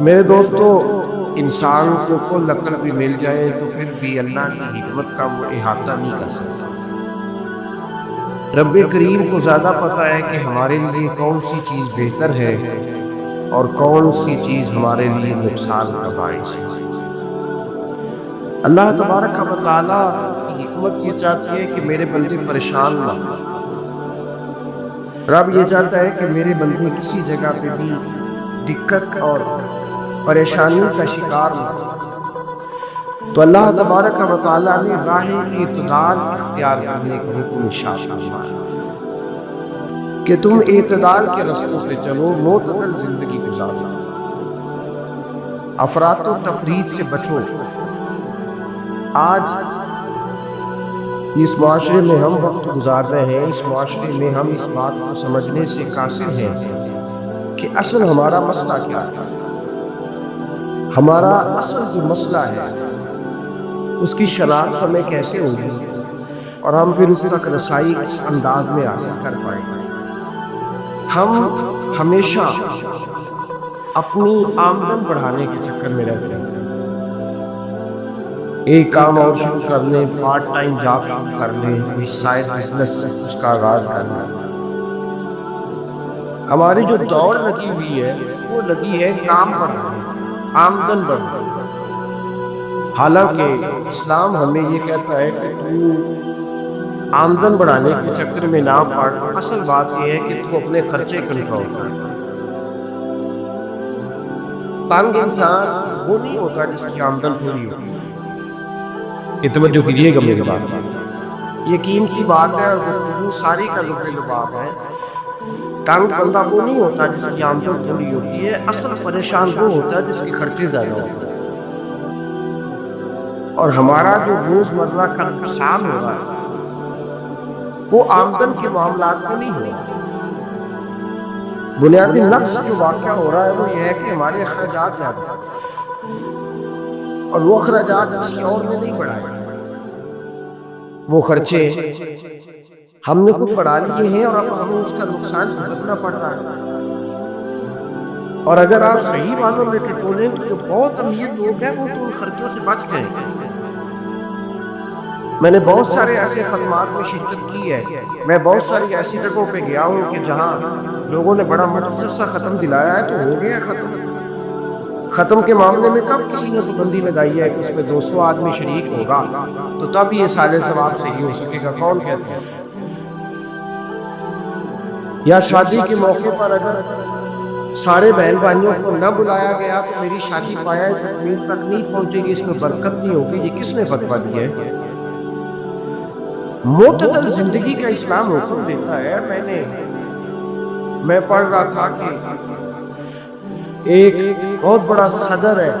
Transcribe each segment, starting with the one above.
میرے دوستو، انسان کو کل عقل بھی مل جائے تو پھر بھی اللہ کی حکمت کا وہ احاطہ نہیں کر سکتا۔ رب کریم کو زیادہ پتہ ہے کہ ہمارے لیے کون سی چیز بہتر ہے اور کون سی چیز ہمارے لیے نقصان کا باعث ہے۔ اللہ تبارک و تعالیٰ کی حکمت یہ چاہتی ہے کہ میرے بندے پریشان نہ ہوں۔ رب یہ چاہتا ہے کہ میرے بندے کسی جگہ پہ بھی دقت اور پریشانی کا شکار نہ ہوں۔ تو اللہ تبارک و تعالیٰ نے راہ اعتدال اختیار کرنے کا حکم ارشاد فرمایا کہ تم اعتدال کے رستوں پہ چلو، معتدل زندگی گزارو، افراط و تفریط سے بچو۔ آج اس معاشرے میں ہم وقت گزار رہے ہیں، اس معاشرے میں ہم اس بات کو سمجھنے سے قاصر ہیں کہ اصل ہمارا مسئلہ کیا ہے، ہمارا اصل جو مسئلہ ہے اس کی شناخت ہمیں کیسے ہوگی اور ہم پھر اس تک رسائی اس انداز میں حاصل کر پائیں گے۔ ہم ہمیشہ اپنی آمدن بڑھانے کے چکر میں رہتے ہیں، ایک کام اور شروع کر لیں، پارٹ ٹائم جاب شروع کر لیں، کوئی سائیڈ بزنس اس کا آغاز کر لیں۔ ہماری جو دوڑ لگی ہوئی ہے وہ لگی ہے کام بڑھانے، آمدن بڑھانے۔ حالانکہ اسلام ہمیں یہ کہتا ہے کہ تو آمدن بڑھانے کے چکر میں نہ پڑ، اصل بات یہ ہے کہ تو اپنے خرچے کنٹرول کر۔ تنگ انسان وہ نہیں ہوتا جس کی آمدن تھوڑی ہوتی۔ یہ توجہ کیجیے گا میری بات، یہ قیمتی بات ہے اور گفتگو ساری کا لب لباب ہے۔ تنگ بندہ وہ نہیں ہوتا جس کی آمدن تھوڑی ہوتی ہے، اصل پریشان وہ ہوتا ہے جس کے خرچے زیادہ ہوتے ہیں۔ اور ہمارا جو روز مرہ کا نقصان ہو رہا ہے وہ آمدن کے معاملات میں نہیں ہو رہا۔ بنیادی نقص جو واقعہ ہو رہا ہے وہ یہ ہے کہ ہمارے اخراجات زیادہ ہیں اور وہ اخراجات کسی اور نے نہیں بڑھائے، وہ خرچے ہم نے خود بڑھا لیے ہیں اور اب ہمیں اس کا نقصان بھگتنا پڑ رہا ہے۔ اور اگر آپ صحیح معنوں میں ٹٹولیں تو بہت امیر لوگ ہیں وہ تو ان خرچوں سے بچ گئے۔ میں نے بہت سارے ایسے خدمات میں شرکت کی ہے، میں بہت ساری ایسی جگہوں پہ گیا ہوں کہ جہاں لوگوں نے بڑا مختصر سا ختم دلایا ہے تو ہو گیا ختم۔ ختم کے معاملے میں کب کسی نے پابندی لگائی ہے کہ اس میں 200 آدمی شریک ہوگا تو تب یہ سالے ثواب صحیح ہو سکے گا؟ کون کہتے ہیں؟ یا شادی کے موقع پر اگر سارے بہن بھائیوں کو نہ بلایا گیا تو میری شادی پایہ تکمیل تک نہیں پہنچے گی، اس میں برکت نہیں ہوگی، یہ کس نے فتویٰ دیا ہے؟ معتدل زندگی کا اسلام حکم دیتا ہے۔ میں پڑھ رہا تھا کہ ایک بہت بڑا صدر ہے،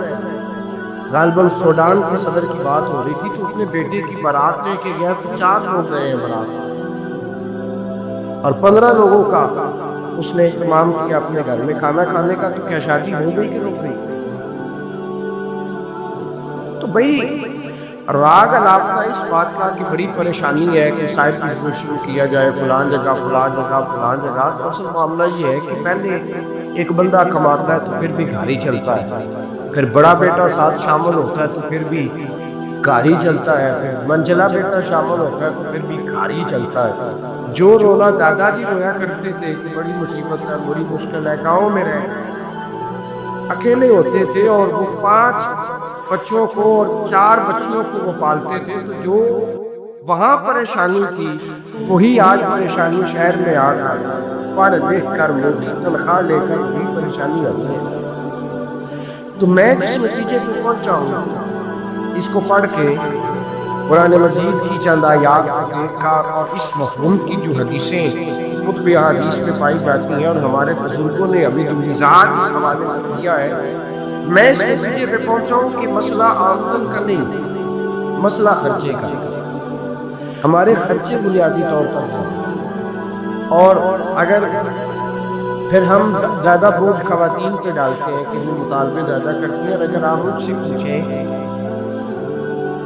غالباً سوڈان کے صدر کی بات ہو رہی تھی، تو اپنے بیٹے کی بارات لے کے گیا تو 4 لوگ گئے ہیں بارات اور 15 لوگوں کا اس نے اہتمام کیا اپنے گھر میں کھانا کھانے کا۔ تو کیا شادی ہو گئی کہ رک گئی؟ تو بھئی راگ علاقہ اس بات کا کہ بڑی پریشانی ہے کہ سائڈ بزنس شروع کیا جائے فلان جگہ فلان جگہ فلان جگہ، تو اصل معاملہ یہ ہے کہ پہلے ایک بندہ کماتا ہے تو پھر بھی گھر ہی چلتا ہے، پھر بڑا بیٹا ساتھ شامل ہوتا ہے تو پھر بھی گھر ہی چلتا ہے، پھر منجلا بیٹا شامل ہوتا ہے تو پھر بھی گھر ہی چلتا ہے۔ جو رونا دادا جی رویا کرتے تھے کہ بڑی مصیبت ہے، بڑی مشکل ہے، گاؤں میں رہ اکیلے ہوتے تھے اور وہ 5 بچوں کو اور 4 بچیوں کو وہ پالتے تھے، تو جو وہاں پریشانی تھی وہی آج پریشانی شہر میں آ گئی۔ پڑھ لکھ کر موٹی تنخواہ لے کر بھی پریشانی آتی ہے۔ تو میں جس نتیجے پہ پہنچا ہوں اس کو پڑھ کے قرآن مجید کی چند آیات کو دیکھ کر اور اس مفہوم کی جو حدیثیں خطب حدیث میں پائی جاتی ہیں اور ہمارے بزرگوں نے ابھی جو مزاج اس حوالے سے کیا ہے، میں اس نتیجے پہ پہنچا ہوں کہ مسئلہ آمدن کا نہیں، مسئلہ خرچے کا۔ ہمارے خرچے بنیادی طور پر ہیں، اور اگر پھر ہم زیادہ بوجھ خواتین پہ ڈالتے ہیں کہ وہ مطالبے زیادہ کرتی ہیں، اور اگر آپ مجھ سے پوچھیں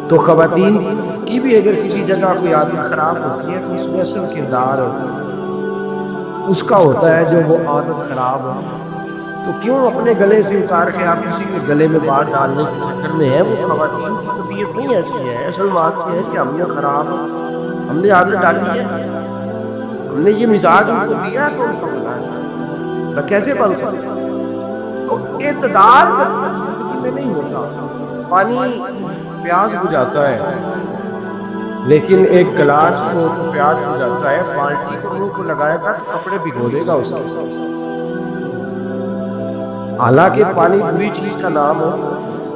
تو خواتین کی بھی اگر کسی جگہ کوئی عادت خراب ہوتی ہے تو اس میں اصل کردار اس کا ہوتا ہے جو وہ عادت خراب ہو. تو کیوں اپنے گلے سے اتار کے آپ کسی کے گلے میں بات ڈالنے کے چکر میں ہیں؟ وہ خواتین کی طبیعت نہیں ایسی ہے. اصل بات یہ ہے کہ ہم نے خراب ہم نے عادت ڈالی ہے، ہم نے یہ مزاج ان کو دیا تو ان کا بنا ہے. کیسے بن سکتا؟ تو اعتدال جب تک زندگی میں نہیں ہوتا، پانی پیاس بجھاتا ہے لیکن ایک گلاس کو تو پیاس بجھاتا ہے، بالٹی کو منہ کو لگائے گا تو کپڑے بھگو دے گا اس کے. حالانکہ پانی بری چیز کا نام ہو،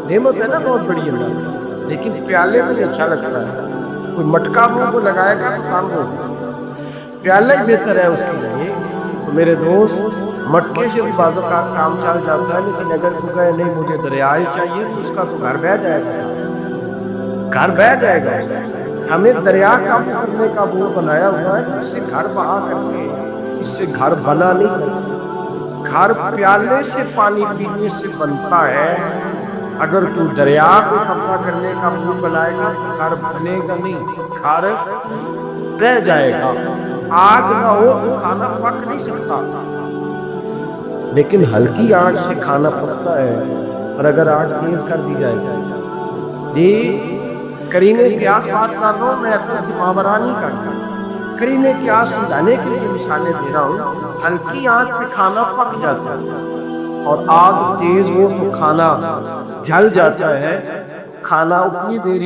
نعمت ہے نا بہت بڑی اللہ، لیکن پیالے میں اچھا لگتا ہے. کوئی مٹکا منہ کو لگائے گا تو تنگ ہوگا، پیالہ ہی بہتر ہے اس کے لیے. تو میرے دوست، مٹکے سے بھی بعض اوقات کام چل جاتا ہے، لیکن اگر کوئی کہے نہیں مجھے دریا ہی چاہیے تو اس کا تو گھر بہہ جائے گا، گھر بہہ جائے گا. ہمیں دریا قابو کرنے کا وہ بنایا ہوا ہے کہ اس سے گھر بہا کر کے، اس سے گھر بنا نہیں کرتا. گھر پیالے سے پانی پینے سے بنتا ہے. اگر تو دریا کو قبضہ کرنے کا منہ بنائے گا تو گھر بنے گا نہیں، گھر رہ جائے گا. آگ نہ ہو تو کھانا پک نہیں سکتا، لیکن ہلکی آنچ سے کھانا پکتا ہے. اور اگر آنچ تیز کر دی جائے گی، قرینے قیاس بات کر رہا ہوں، میں اپنے سے ماورا نہیں کرتا، قرینے قیاس سمجھانے کے لیے مثالیں دے رہا ہوں. ہلکی آنچ پہ کھانا پک جاتا ہے اور آگ تیز ہو تو کھانا جل جاتا ہے. کھانا اتنی دیر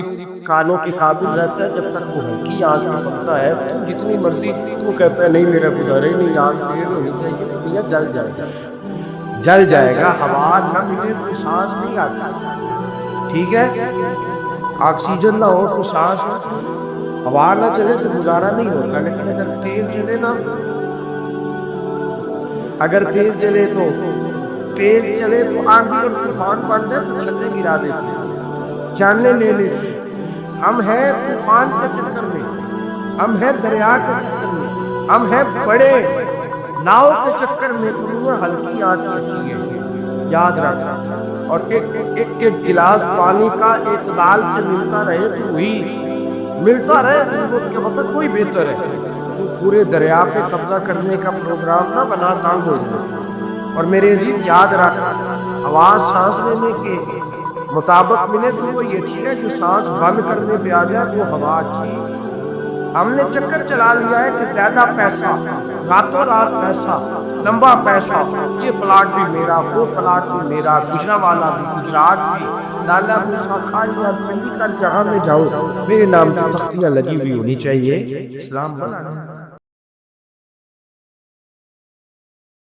کانوں کے قابل رہتا ہے جب تک وہ ہلکی آنچ پہ پکتا ہے. تو جتنی مرضی تو کہتا ہے نہیں میرا گزارا ہی نہیں، آنچ تیز ہونی چاہیے، تو میاں جل جائے گا، جل جائے گا. ہوا نہ ملے تو سانس نہیں آتی، ٹھیک ہے؟ آکسیجن نہ ہو تو سانس، ہوا نہ چلے تو گزارا نہیں ہوتا. لیکن اگر تیز چلے نا، اگر تیز چلے تو آندھی اور طوفان بن جائے تو چھتیں گرا دیتے، جانیں لے لیتے. ہم ہیں طوفان کے چکر میں، ہم ہیں دریا کے چکر میں، ہم ہیں بڑے ناؤ کے چکر میں. تو ہلکی آنچ اچھی ہے، یاد رکھنا. اور ایک گلاس پانی کا اعتدال سے ملتا رہے تو وہی ملتا رہے، ضرورت کے وقت کوئی بہتر ہے. تو پورے دریا پہ قبضہ کرنے کا پروگرام نہ بنا، تنگ ہو جائے. اور میرے عزیز یاد رکھ، ہوا سانس لینے کے مطابق ملے تو وہی اچھی ہے، جو سانس بند کرنے پہ آ جائے وہ ہوا اچھی ہے. ہم نے چکر چلا لیا ہے کہ زیادہ پیسہ، راتوں رات پیسہ، لمبا پیسہ، یہ پلاٹ بھی میرا، وہ پلاٹ بھی میرا، گجرانوالہ بھی، گجرات بھی، لالا موسیٰ خان یا پنڈی تک جہاں میں جاؤں میرے نام کی تختیاں لگی ہوئی ہونی چاہیے. اسلام بنا